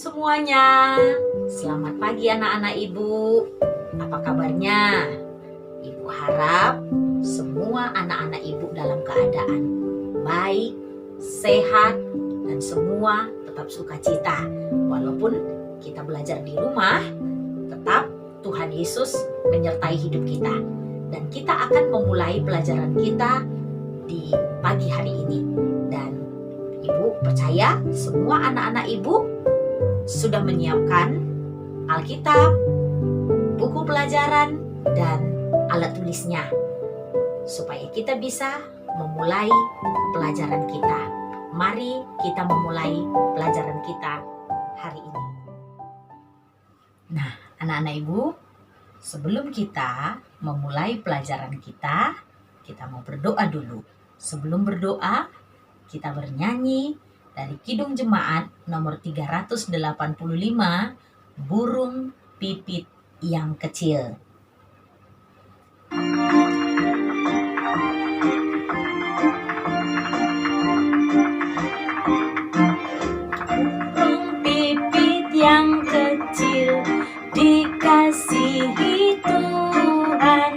semuanya. Selamat pagi anak-anak Ibu. Apa kabarnya? Ibu harap semua anak-anak Ibu dalam keadaan baik, sehat, dan semua tetap sukacita. Walaupun kita belajar di rumah, tetap Tuhan Yesus menyertai hidup kita. Dan kita akan memulai pelajaran kita di pagi hari ini. Dan Ibu percaya semua anak-anak Ibu sudah menyiapkan Alkitab, buku pelajaran, dan alat tulisnya supaya kita bisa memulai pelajaran kita. Mari kita memulai pelajaran kita hari ini. Nah, anak-anak Ibu, sebelum kita memulai pelajaran kita mau berdoa dulu. Sebelum berdoa, kita bernyanyi dari Kidung Jemaat nomor 385, Burung Pipit yang Kecil. Burung pipit yang kecil dikasihi Tuhan,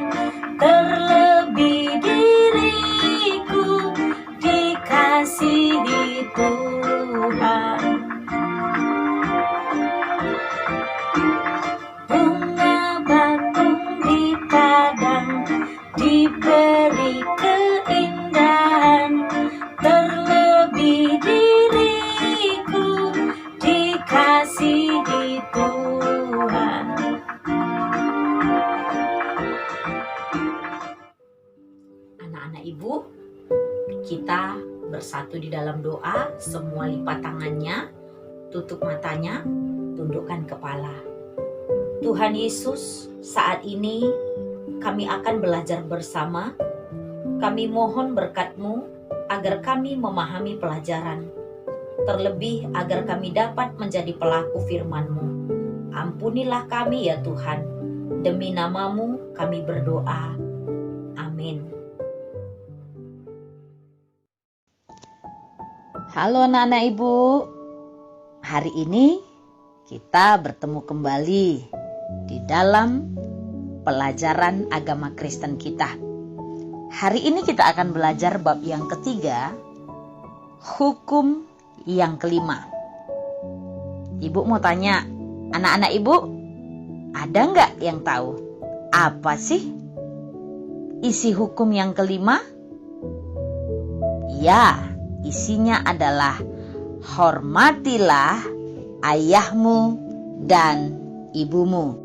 terlebih diriku dikasihi Tuhan. Bunga bakung di padang diberi keindahan, terlebih diriku dikasihi Tuhan. Anak-anak Ibu, kita bersatu di dalam doa. Semua lipat tangannya, tutup matanya, tundukkan kepala. Tuhan Yesus, saat ini kami akan belajar bersama. Kami mohon berkat-Mu agar kami memahami pelajaran, terlebih agar kami dapat menjadi pelaku firman-Mu. Ampunilah kami ya Tuhan, demi nama-Mu kami berdoa. Amin. Halo anak-anak Ibu, hari ini kita bertemu kembali di dalam pelajaran agama Kristen kita. Hari ini kita akan belajar bab yang ketiga, hukum yang kelima. Ibu mau tanya, anak-anak Ibu, ada nggak yang tahu apa sih isi hukum yang kelima? Ya, isinya adalah hormatilah ayahmu dan ibumu.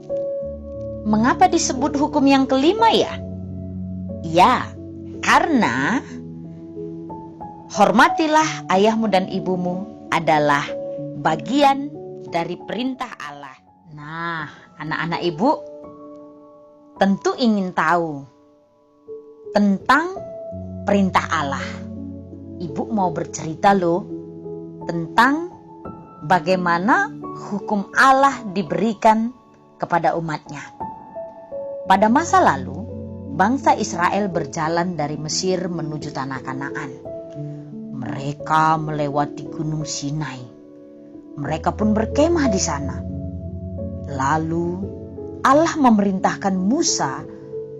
Mengapa disebut hukum yang kelima ya? Ya, karena hormatilah ayahmu dan ibumu adalah bagian dari perintah Allah. Nah, anak-anak Ibu tentu ingin tahu tentang perintah Allah. Ibu mau bercerita loh tentang bagaimana hukum Allah diberikan kepada umatnya. Pada masa lalu, bangsa Israel berjalan dari Mesir menuju tanah Kanaan. Mereka melewati Gunung Sinai. Mereka pun berkemah di sana. Lalu Allah memerintahkan Musa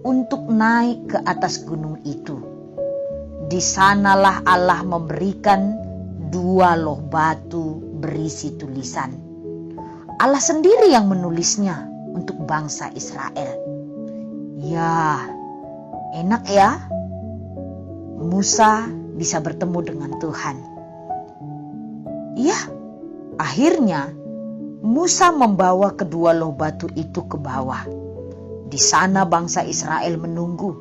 untuk naik ke atas gunung itu. Di sanalah Allah memberikan 2 loh batu berisi tulisan. Allah sendiri yang menulisnya untuk bangsa Israel. Ya, enak ya. Musa bisa bertemu dengan Tuhan. Ya, akhirnya Musa membawa kedua loh batu itu ke bawah. Di sana bangsa Israel menunggu.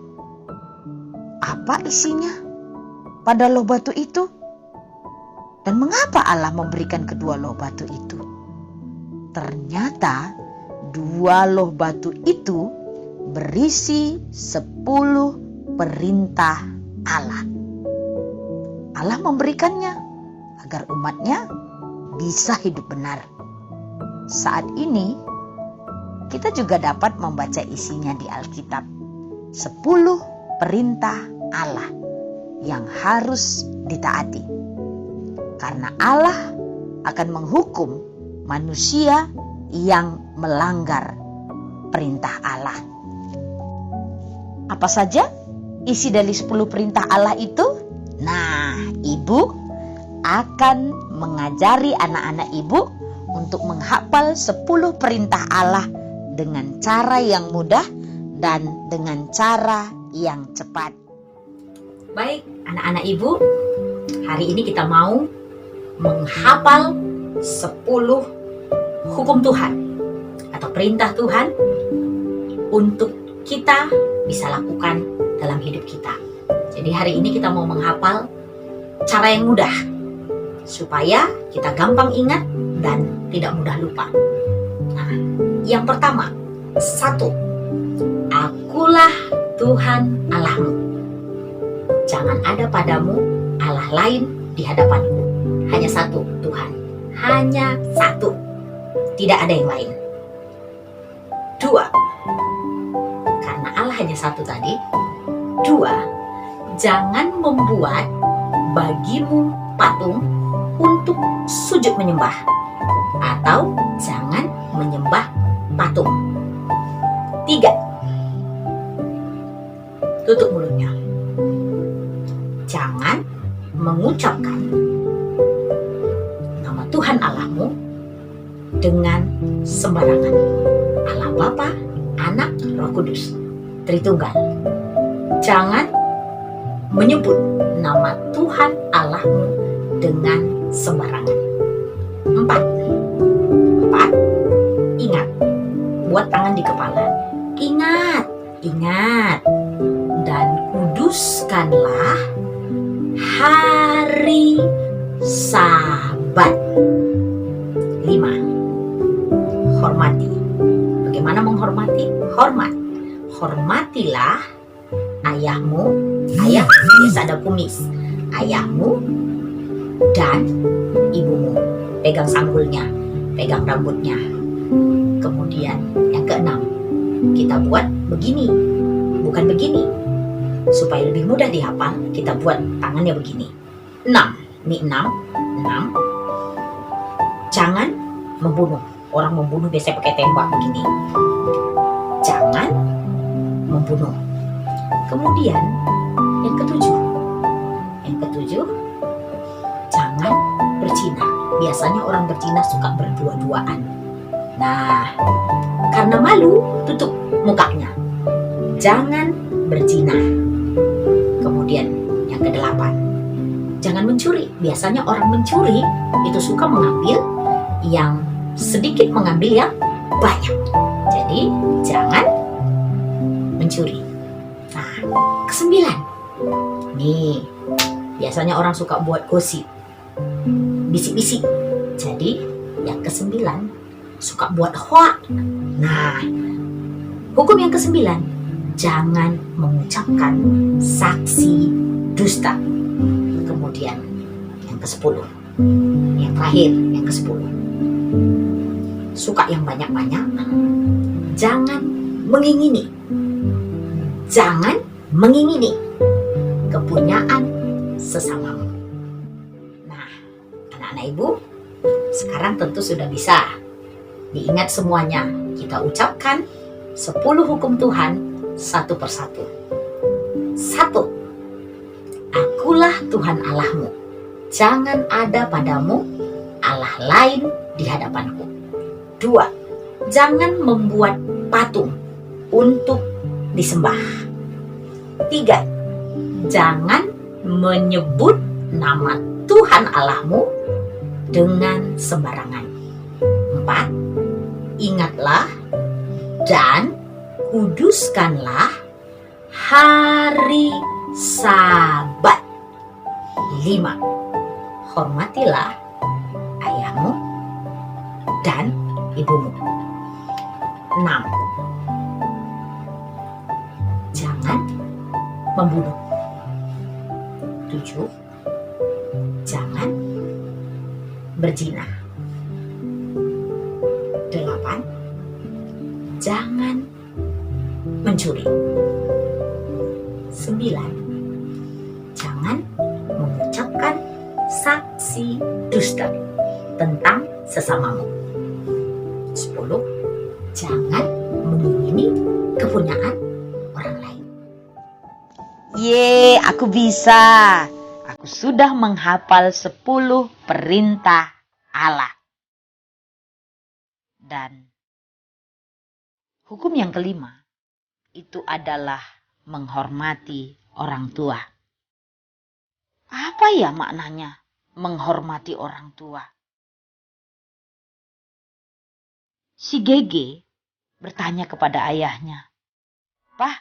Apa isinya pada loh batu itu? Dan mengapa Allah memberikan kedua loh batu itu? Ternyata 2 loh batu itu berisi 10 perintah Allah. Allah memberikannya agar umatnya bisa hidup benar. Saat ini kita juga dapat membaca isinya di Alkitab. 10 perintah Allah yang harus ditaati. Karena Allah akan menghukum manusia yang melanggar perintah Allah. Apa saja isi dari 10 perintah Allah itu? Nah, ibu akan mengajari anak-anak ibu untuk menghafal 10 perintah Allah dengan cara yang mudah dan dengan cara yang cepat. Baik, anak-anak ibu, hari ini kita mau menghafal 10 hukum Tuhan atau perintah Tuhan untuk kita bisa lakukan dalam hidup kita. Jadi hari ini kita mau menghafal cara yang mudah supaya kita gampang ingat dan tidak mudah lupa. Nah, yang pertama, 1. Akulah Tuhan Allahmu. Jangan ada padamu Allah lain di hadapanku. Hanya satu Tuhan. Hanya satu. Tidak ada yang lain. 2. Karena Allah hanya satu tadi. 2. Jangan membuat bagimu patung untuk sujud menyembah. Atau jangan menyembah patung. 3. Tutup mulutnya. Jangan mengucapkan nama Tuhan Allahmu dengan sembarangan. Allah Bapa, Anak, Roh Kudus, Tritunggal. Jangan menyebut nama Tuhan Allahmu dengan sembarangan. 4. Ingat, buat tangan di kepala. Ingat, dan kuduskanlah hari Sabat. 5. Hormati. Bagaimana menghormati? Hormatilah ayahmu. Ayah biasa ada kumis. Ayahmu dan ibumu. Pegang sanggulnya, pegang rambutnya. Kemudian yang ke-6, kita buat begini, bukan begini. Supaya lebih mudah dihafal, kita buat tangannya begini. 6. Ini 6. Jangan membunuh. Orang membunuh biasanya pakai tembak begini. Jangan membunuh. Kemudian yang ketujuh, jangan berzina. Biasanya orang berzina suka berdua-duaan. Nah, karena malu, tutup mukanya. Jangan berzina. Kemudian yang ke-8, jangan mencuri. Biasanya orang mencuri itu suka mengambil yang sedikit, mengambil yang banyak. Jadi jangan mencuri. Nah, ke-9, nih biasanya orang suka buat gosip, bisik-bisik. Jadi yang ke-9 suka buat hoak. Nah, hukum yang ke-9, jangan mengucapkan saksi dusta. Kemudian yang ke-10, yang terakhir, yang ke-10, suka yang banyak-banyak. Jangan mengingini. Jangan mengingini kepunyaan sesamamu. Nah, anak-anak ibu, sekarang tentu sudah bisa diingat semuanya. Kita ucapkan 10 hukum Tuhan satu persatu. 1. Akulah Tuhan Allahmu. Jangan ada padamu Allah lain di hadapanku. 2. Jangan membuat patung untuk disembah. 3. Jangan menyebut nama Tuhan Allahmu dengan sembarangan. 4. Ingatlah dan kuduskanlah hari Sabat. 5. Hormatilah ayahmu dan ibumu. 6. Jangan membunuh. 7. Jangan berzina. 8. Jangan mencuri. 9. Jangan mengucapkan saksi dusta tentang sesamamu. ke-10, jangan mengingini kepunyaan orang lain. Ye, aku bisa. Aku sudah menghafal 10 perintah Allah. Dan hukum yang kelima itu adalah menghormati orang tua. Apa ya maknanya menghormati orang tua? Si Gege bertanya kepada ayahnya, "Pak,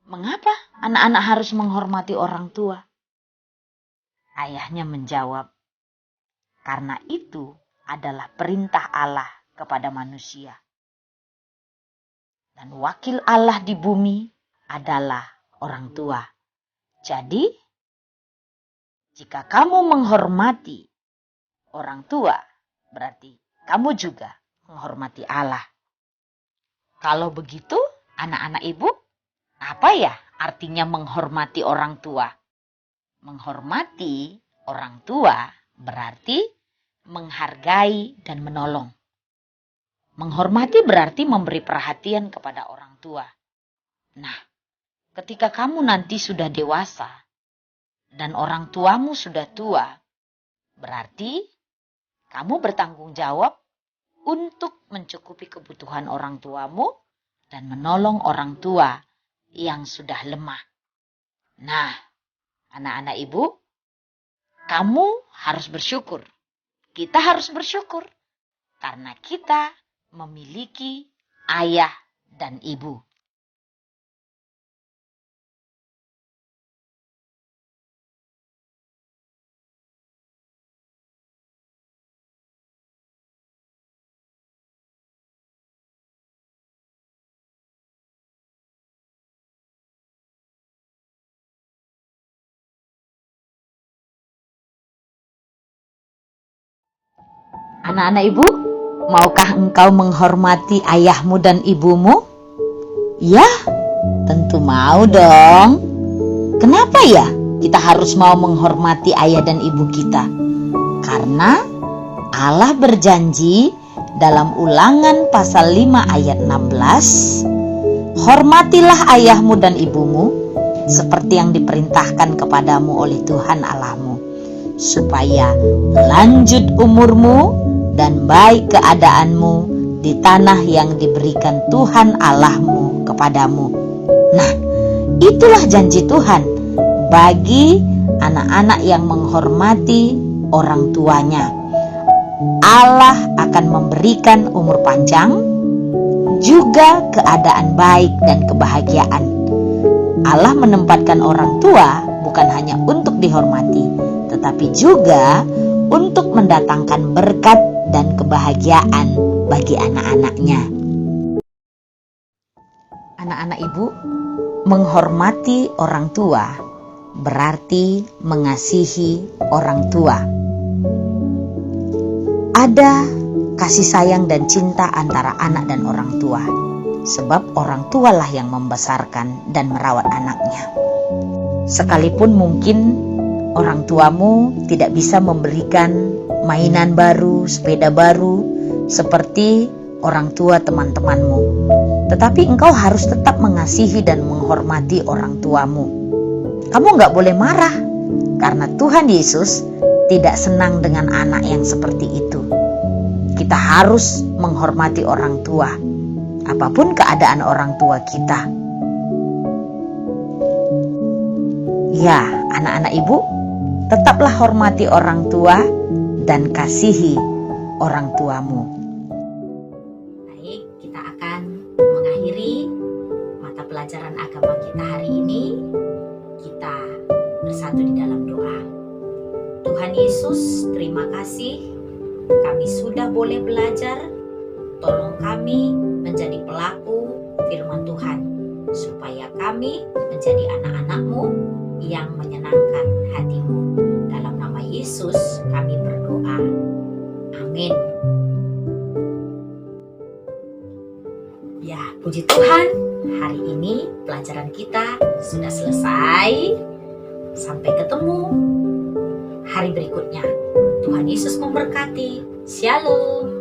mengapa anak-anak harus menghormati orang tua?" Ayahnya menjawab, "Karena itu adalah perintah Allah kepada manusia. Dan wakil Allah di bumi adalah orang tua. Jadi, jika kamu menghormati orang tua, berarti kamu juga menghormati Allah." Kalau begitu, anak-anak ibu, apa ya artinya menghormati orang tua? Menghormati orang tua berarti menghargai dan menolong. Menghormati berarti memberi perhatian kepada orang tua. Nah, ketika kamu nanti sudah dewasa dan orang tuamu sudah tua, berarti kamu bertanggung jawab untuk mencukupi kebutuhan orang tuamu dan menolong orang tua yang sudah lemah. Nah, anak-anak ibu, kamu harus bersyukur. Kita harus bersyukur karena kita memiliki ayah dan ibu. Anak-anak ibu, maukah engkau menghormati ayahmu dan ibumu? Ya, tentu mau dong. Kenapa ya kita harus mau menghormati ayah dan ibu kita? Karena Allah berjanji dalam Ulangan pasal 5 ayat 16, "Hormatilah ayahmu dan ibumu seperti yang diperintahkan kepadamu oleh Tuhan Allahmu, supaya lanjut umurmu dan baik keadaanmu di tanah yang diberikan Tuhan Allahmu kepadamu." Nah, itulah janji Tuhan bagi anak-anak yang menghormati orang tuanya. Allah akan memberikan umur panjang, juga keadaan baik dan kebahagiaan. Allah menempatkan orang tua bukan hanya untuk dihormati, tetapi juga untuk mendatangkan berkat dan kebahagiaan bagi anak-anaknya. Anak-anak ibu, menghormati orang tua berarti mengasihi orang tua. Ada kasih sayang dan cinta antara anak dan orang tua, sebab orang tualah yang membesarkan dan merawat anaknya. Sekalipun mungkin orang tuamu tidak bisa memberikan mainan baru, sepeda baru, seperti orang tua teman-temanmu. Tetapi engkau harus tetap mengasihi dan menghormati orang tuamu. Kamu gak boleh marah, karena Tuhan Yesus tidak senang dengan anak yang seperti itu. Kita harus menghormati orang tua, apapun keadaan orang tua kita. Ya, anak-anak ibu, tetaplah hormati orang tua dan kasihi orang tuamu. Baik, kita akan mengakhiri mata pelajaran agama kita hari ini. Kita bersatu di dalam doa. Tuhan Yesus, terima kasih kami sudah boleh belajar. Tolong kami menjadi pelaku firman Tuhan, supaya kami menjadi anak-anak-Mu yang menyenangkan hati-Mu. Dalam nama Yesus kami berdoa. Amin. Ya, puji Tuhan, hari ini pelajaran kita sudah selesai. Sampai ketemu hari berikutnya. Tuhan Yesus memberkati. Shalom.